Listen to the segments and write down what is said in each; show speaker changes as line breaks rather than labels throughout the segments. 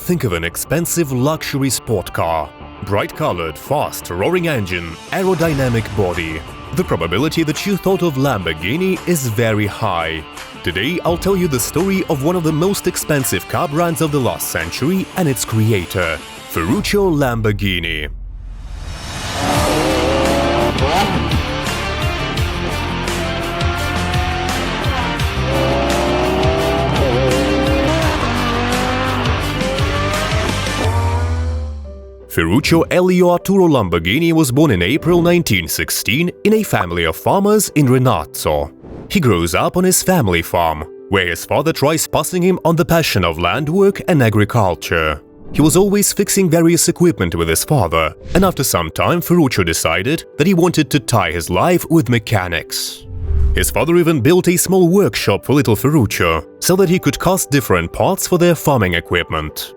think of an expensive luxury sport car. Bright-colored, fast, roaring engine, aerodynamic body. The probability that you thought of Lamborghini is very high. Today I'll tell you the story of one of the most expensive car brands of the last century and its creator, Ferruccio Lamborghini. Ferruccio Elio Arturo Lamborghini was born in April 1916 in a family of farmers in Renazzo. He grows up on his family farm, where his father tries passing him on the passion of land work and agriculture. He was always fixing various equipment with his father, and after some time Ferruccio decided that he wanted to tie his life with mechanics. His father even built a small workshop for little Ferruccio, so that he could cast different parts for their farming equipment.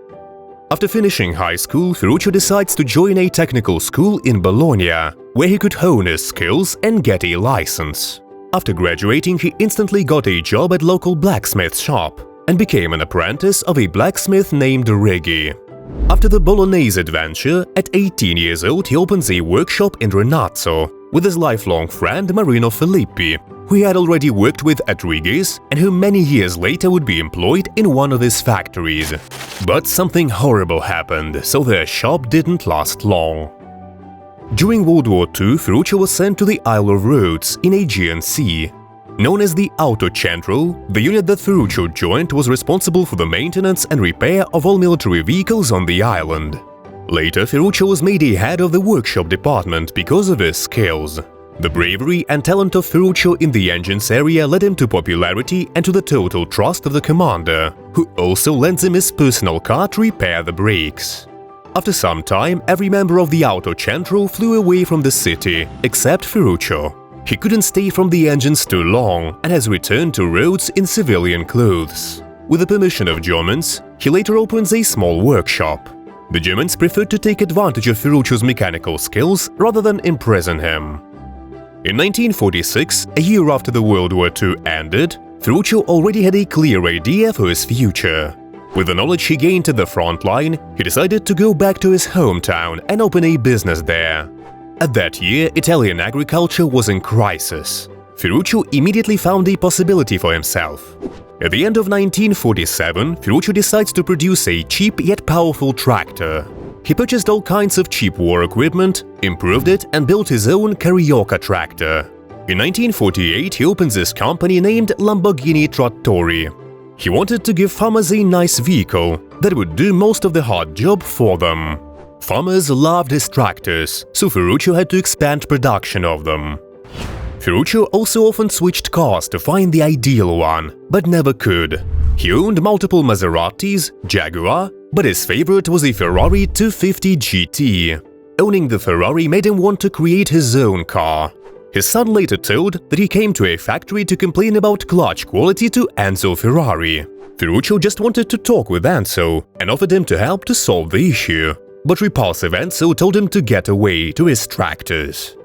After finishing high school, Ferruccio decides to join a technical school in Bologna, where he could hone his skills and get a license. After graduating, he instantly got a job at local blacksmith shop and became an apprentice of a blacksmith named Righi. After the Bolognese adventure, at 18 years old he opens a workshop in Renazzo with his lifelong friend Marino Filippi, who he had already worked with at Righi's and who many years later would be employed in one of his factories. But something horrible happened, so their shop didn't last long. During World War II, Ferruccio was sent to the Isle of Rhodes in Aegean Sea. Known as the Autocentro, the unit that Ferruccio joined was responsible for the maintenance and repair of all military vehicles on the island. Later, Ferruccio was made a head of the workshop department because of his skills. The bravery and talent of Ferruccio in the engines area led him to popularity and to the total trust of the commander, who also lends him his personal car to repair the brakes. After some time, every member of the Autocentro flew away from the city, except Ferruccio. He couldn't stay from the engines too long and has returned to Rhodes in civilian clothes. With the permission of Germans, he later opens a small workshop. The Germans preferred to take advantage of Ferruccio's mechanical skills rather than imprison him. In 1946, a year after the World War II ended, Ferruccio already had a clear idea for his future. With the knowledge he gained at the front line, he decided to go back to his hometown and open a business there. At that year, Italian agriculture was in crisis. Ferruccio immediately found a possibility for himself. At the end of 1947, Ferruccio decides to produce a cheap yet powerful tractor. He purchased all kinds of cheap war equipment, improved it, and built his own Carioca tractor. In 1948, he opens his company named Lamborghini Trattori. He wanted to give farmers a nice vehicle that would do most of the hard job for them. Farmers loved his tractors, so Ferruccio had to expand production of them. Ferruccio also often switched cars to find the ideal one, but never could. He owned multiple Maseratis, Jaguar, but his favorite was a Ferrari 250 GT. Owning the Ferrari made him want to create his own car. His son later told that he came to a factory to complain about clutch quality to Enzo Ferrari. Ferruccio just wanted to talk with Enzo and offered him to help to solve the issue. But repulsive Enzo told him to get away to his tractors.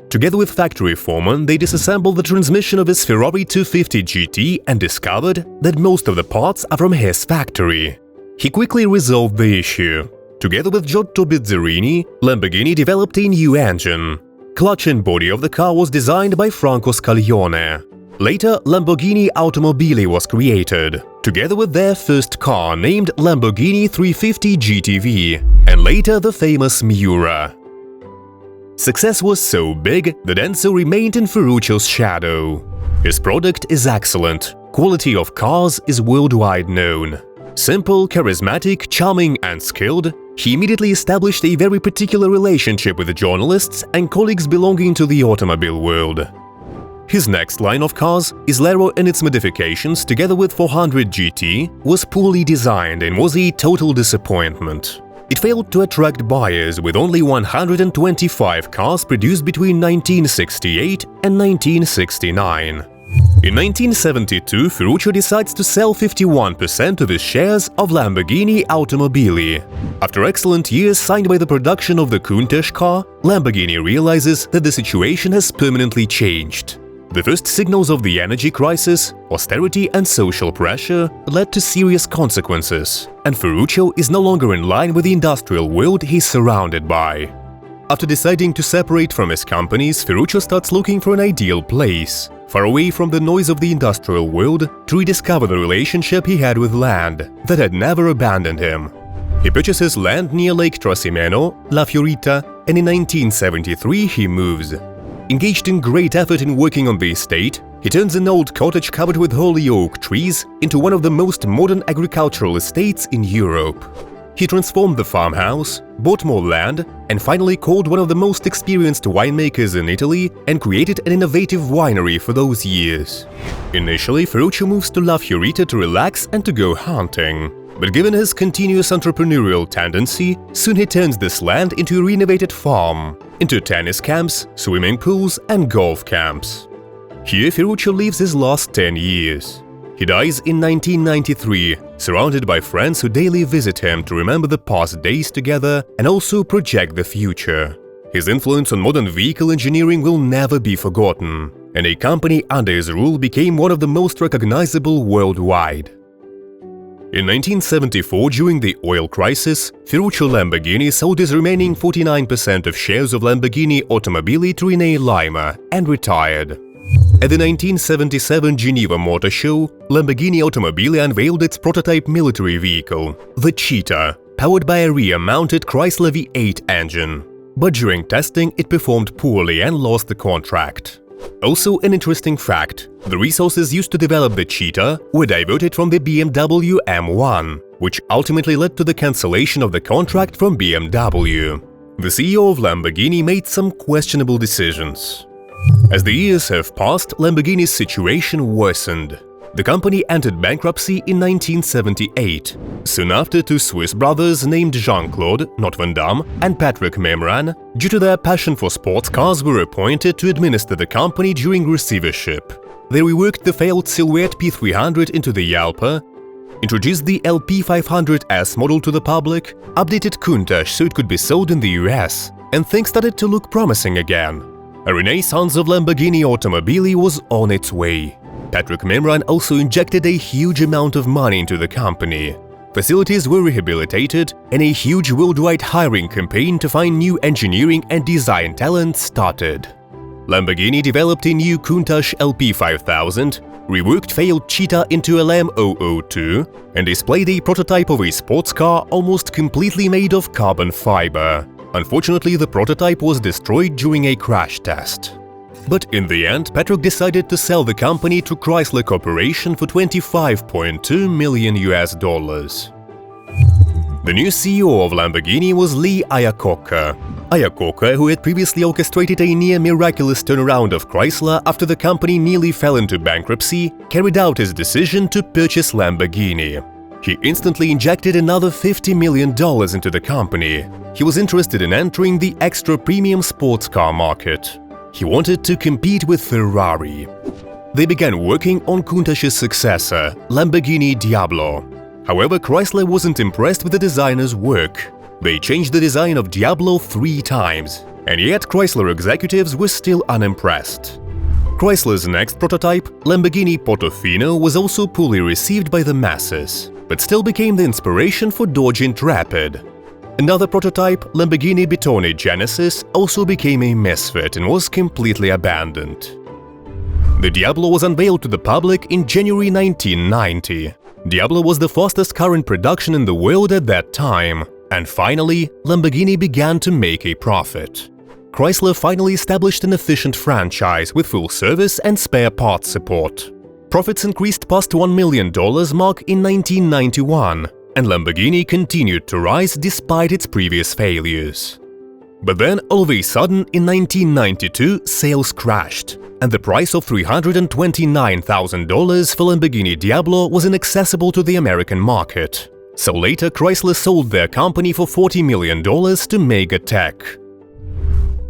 Together with factory foreman, they disassembled the transmission of his Ferrari 250 GT and discovered that most of the parts are from his factory. He quickly resolved the issue. Together with Giotto Bizzarini, Lamborghini developed a new engine. Clutch and body of the car was designed by Franco Scaglione. Later, Lamborghini Automobili was created, together with their first car named Lamborghini 350 GTV, and later the famous Miura. Success was so big that Enzo remained in Ferruccio's shadow. His product is excellent, quality of cars is worldwide known. Simple, charismatic, charming and skilled, he immediately established a very particular relationship with the journalists and colleagues belonging to the automobile world. His next line of cars, Islero and its modifications together with 400 GT, was poorly designed and was a total disappointment. It failed to attract buyers with only 125 cars produced between 1968 and 1969. In 1972, Ferruccio decides to sell 51% of his shares of Lamborghini Automobili. After excellent years signed by the production of the Countach car, Lamborghini realizes that the situation has permanently changed. The first signals of the energy crisis, austerity and social pressure led to serious consequences, and Ferruccio is no longer in line with the industrial world he's surrounded by. After deciding to separate from his companies, Ferruccio starts looking for an ideal place, far away from the noise of the industrial world, to rediscover the relationship he had with land that had never abandoned him. He purchases land near Lake Trasimeno, La Fiorita, and in 1973 he moves. Engaged in great effort in working on the estate, he turns an old cottage covered with holy oak trees into one of the most modern agricultural estates in Europe. He transformed the farmhouse, bought more land, and finally called one of the most experienced winemakers in Italy and created an innovative winery for those years. Initially, Ferruccio moves to La Fiorita to relax and to go hunting. But given his continuous entrepreneurial tendency, soon he turns this land into a renovated farm, into tennis camps, swimming pools and golf camps. Here Ferruccio lives his last 10 years. He dies in 1993, surrounded by friends who daily visit him to remember the past days together and also project the future. His influence on modern vehicle engineering will never be forgotten, and a company under his rule became one of the most recognizable worldwide. In 1974, during the oil crisis, Feruccio Lamborghini sold his remaining 49% of shares of Lamborghini Automobili to René Lima and retired. At the 1977 Geneva Motor Show, Lamborghini Automobili unveiled its prototype military vehicle, the Cheetah, powered by a rear-mounted Chrysler V8 engine. But during testing, it performed poorly and lost the contract. Also, an interesting fact, the resources used to develop the Cheetah were diverted from the BMW M1, which ultimately led to the cancellation of the contract from BMW. The CEO of Lamborghini made some questionable decisions. As the years have passed, Lamborghini's situation worsened. The company entered bankruptcy in 1978. Soon after, two Swiss brothers named Jean-Claude, not Van Damme, and Patrick Memran, due to their passion for sports cars, were appointed to administer the company during receivership. They reworked the failed Silhouette P300 into the Yalpa, introduced the LP500S model to the public, updated Countach so it could be sold in the US, and things started to look promising again. A renaissance of Lamborghini Automobili was on its way. Patrick Memran also injected a huge amount of money into the company. Facilities were rehabilitated, and a huge worldwide hiring campaign to find new engineering and design talent started. Lamborghini developed a new Countach LP5000, reworked failed Cheetah into LM002, and displayed a prototype of a sports car almost completely made of carbon fiber. Unfortunately, the prototype was destroyed during a crash test. But in the end, Patrick decided to sell the company to Chrysler Corporation for $25.2 million. The new CEO of Lamborghini was Lee Iacocca. Iacocca, who had previously orchestrated a near-miraculous turnaround of Chrysler after the company nearly fell into bankruptcy, carried out his decision to purchase Lamborghini. He instantly injected another $50 million into the company. He was interested in entering the extra-premium sports car market. He wanted to compete with Ferrari. They began working on Countach's successor, Lamborghini Diablo. However, Chrysler wasn't impressed with the designer's work. They changed the design of Diablo 3 times, and yet Chrysler executives were still unimpressed. Chrysler's next prototype, Lamborghini Portofino, was also poorly received by the masses, but still became the inspiration for Dodge Intrepid. Another prototype, Lamborghini Bitone Genesis, also became a misfit and was completely abandoned. The Diablo was unveiled to the public in January 1990. Diablo was the fastest car in production in the world at that time, and finally, Lamborghini began to make a profit. Chrysler finally established an efficient franchise with full service and spare parts support. Profits increased past $1 million mark in 1991. And Lamborghini continued to rise despite its previous failures. But then, all of a sudden, in 1992, sales crashed, and the price of $329,000 for Lamborghini Diablo was inaccessible to the American market. So later, Chrysler sold their company for $40 million to Megatech.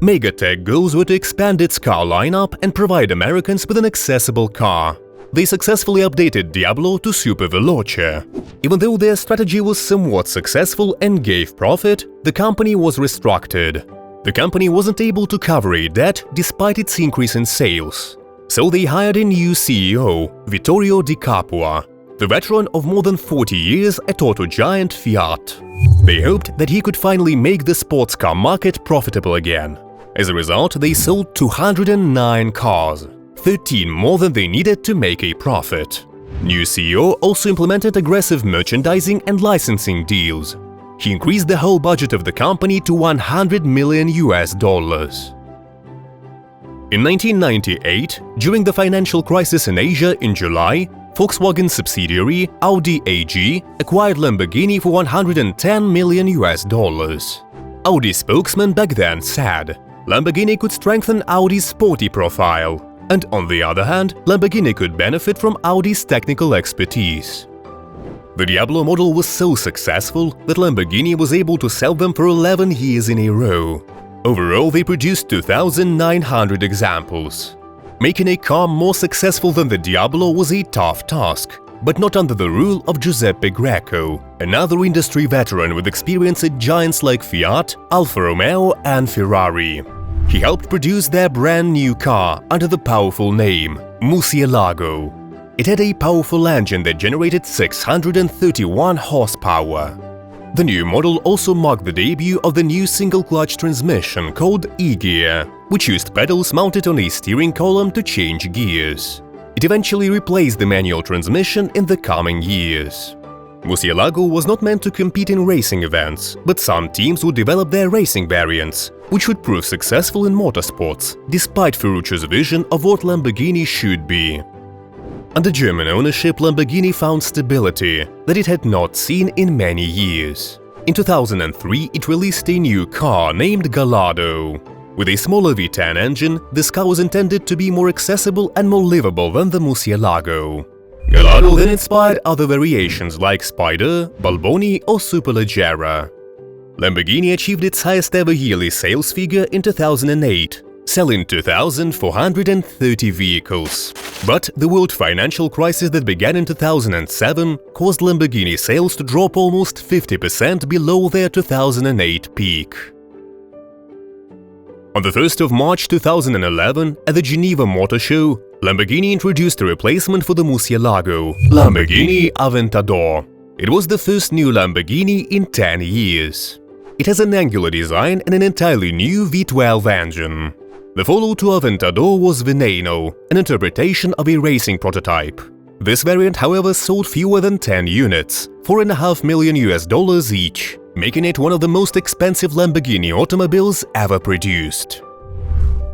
Megatech goals were to expand its car lineup and provide Americans with an accessible car. They successfully updated Diablo to Super Veloce. Even though their strategy was somewhat successful and gave profit, the company was restructured. The company wasn't able to cover a debt despite its increase in sales. So they hired a new CEO, Vittorio Di Capua, the veteran of more than 40 years at auto giant Fiat. They hoped that he could finally make the sports car market profitable again. As a result, they sold 209 cars, 13 more than they needed to make a profit. New CEO also implemented aggressive merchandising and licensing deals. He increased the whole budget of the company to $100 million. In 1998, during the financial crisis in Asia in July, Volkswagen subsidiary Audi AG acquired Lamborghini for $110 million. Audi spokesman back then said, Lamborghini could strengthen Audi's sporty profile, and on the other hand, Lamborghini could benefit from Audi's technical expertise. The Diablo model was so successful that Lamborghini was able to sell them for 11 years in a row. Overall, they produced 2,900 examples. Making a car more successful than the Diablo was a tough task, but not under the rule of Giuseppe Greco, another industry veteran with experience at giants like Fiat, Alfa Romeo and Ferrari. He helped produce their brand new car under the powerful name Murcielago. It had a powerful engine that generated 631 horsepower. The new model also marked the debut of the new single-clutch transmission called E-Gear, which used pedals mounted on a steering column to change gears. It eventually replaced the manual transmission in the coming years. Murcielago was not meant to compete in racing events, but some teams would develop their racing variants, which would prove successful in motorsports, despite Ferruccio's vision of what Lamborghini should be. Under German ownership, Lamborghini found stability that it had not seen in many years. In 2003, it released a new car named Gallardo. With a smaller V10 engine, this car was intended to be more accessible and more livable than the Murcielago. Gallardo then inspired other variations like Spider, Balboni or Superleggera. Lamborghini achieved its highest ever yearly sales figure in 2008, selling 2,430 vehicles. But the world financial crisis that began in 2007 caused Lamborghini sales to drop almost 50% below their 2008 peak. On the 1st of March 2011, at the Geneva Motor Show, Lamborghini introduced a replacement for the Murcielago, Lamborghini Aventador. It was the first new Lamborghini in 10 years. It has an angular design and an entirely new V12 engine. The follow to Aventador was Veneno, an interpretation of a racing prototype. This variant, however, sold fewer than 10 units, $4.5 million each, making it one of the most expensive Lamborghini automobiles ever produced.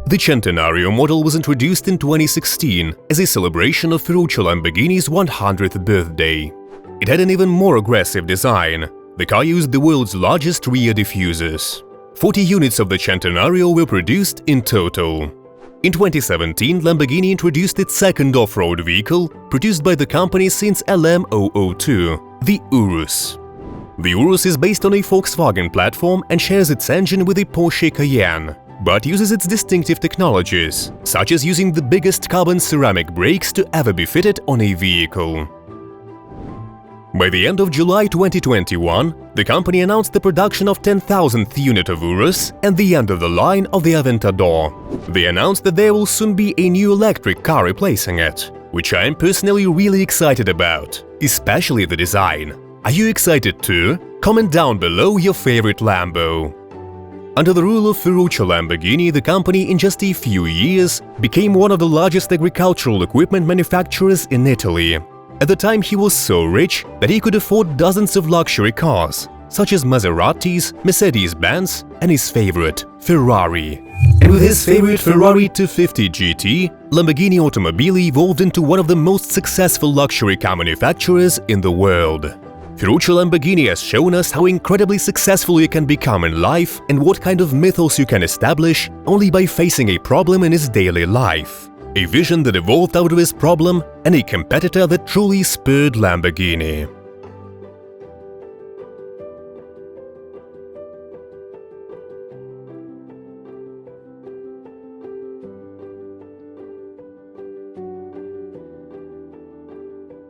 The Centenario model was introduced in 2016 as a celebration of Ferruccio Lamborghini's 100th birthday. It had an even more aggressive design. The car used the world's largest rear diffusers. 40 units of the Centenario were produced in total. In 2017, Lamborghini introduced its second off-road vehicle, produced by the company since LM002, the Urus. The Urus is based on a Volkswagen platform and shares its engine with a Porsche Cayenne, but uses its distinctive technologies, such as using the biggest carbon ceramic brakes to ever be fitted on a vehicle. By the end of July 2021, the company announced the production of 10,000th unit of Urus and the end of the line of the Aventador. They announced that there will soon be a new electric car replacing it, which I am personally really excited about, especially the design. Are you excited too? Comment down below your favorite Lambo. Under the rule of Ferruccio Lamborghini, the company in just a few years became one of the largest agricultural equipment manufacturers in Italy. At the time, he was so rich that he could afford dozens of luxury cars, such as Maseratis, Mercedes-Benz and his favorite, Ferrari. And with his favorite Ferrari 250 GT, Lamborghini Automobili evolved into one of the most successful luxury car manufacturers in the world. Ferruccio Lamborghini has shown us how incredibly successful you can become in life and what kind of mythos you can establish only by facing a problem in his daily life. A vision that evolved out of his problem and a competitor that truly spurred Lamborghini.